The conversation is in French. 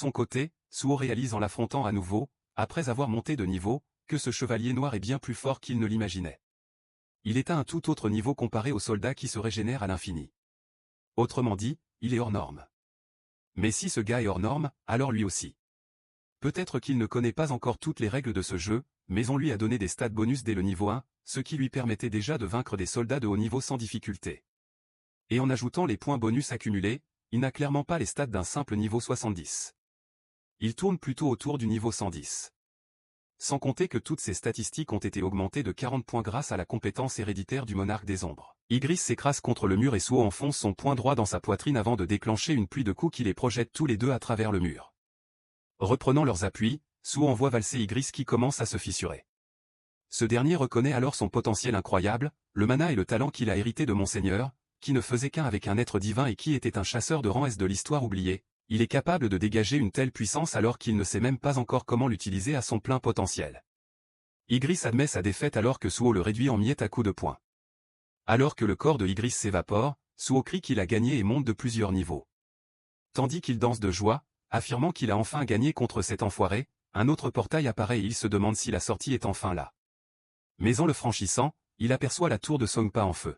son côté, Suo réalise en l'affrontant à nouveau, après avoir monté de niveau, que ce chevalier noir est bien plus fort qu'il ne l'imaginait. Il est à un tout autre niveau comparé aux soldats qui se régénèrent à l'infini. Autrement dit, il est hors norme. Mais si ce gars est hors norme, alors lui aussi. Peut-être qu'il ne connaît pas encore toutes les règles de ce jeu, mais on lui a donné des stats bonus dès le niveau 1, ce qui lui permettait déjà de vaincre des soldats de haut niveau sans difficulté. Et en ajoutant les points bonus accumulés, il n'a clairement pas les stats d'un simple niveau 70. Il tourne plutôt autour du niveau 110. Sans compter que toutes ces statistiques ont été augmentées de 40 points grâce à la compétence héréditaire du monarque des ombres. Ygritte s'écrase contre le mur et Suo enfonce son poing droit dans sa poitrine avant de déclencher une pluie de coups qui les projette tous les deux à travers le mur. Reprenant leurs appuis, Suo envoie valser Ygritte qui commence à se fissurer. Ce dernier reconnaît alors son potentiel incroyable, le mana et le talent qu'il a hérité de Monseigneur, qui ne faisait qu'un avec un être divin et qui était un chasseur de rang S de l'histoire oubliée. Il est capable de dégager une telle puissance alors qu'il ne sait même pas encore comment l'utiliser à son plein potentiel. Ygritte admet sa défaite alors que Suo le réduit en miettes à coups de poing. Alors que le corps de Ygritte s'évapore, Suo crie qu'il a gagné et monte de plusieurs niveaux. Tandis qu'il danse de joie, affirmant qu'il a enfin gagné contre cet enfoiré, un autre portail apparaît et il se demande si la sortie est enfin là. Mais en le franchissant, il aperçoit la tour de Songpa en feu.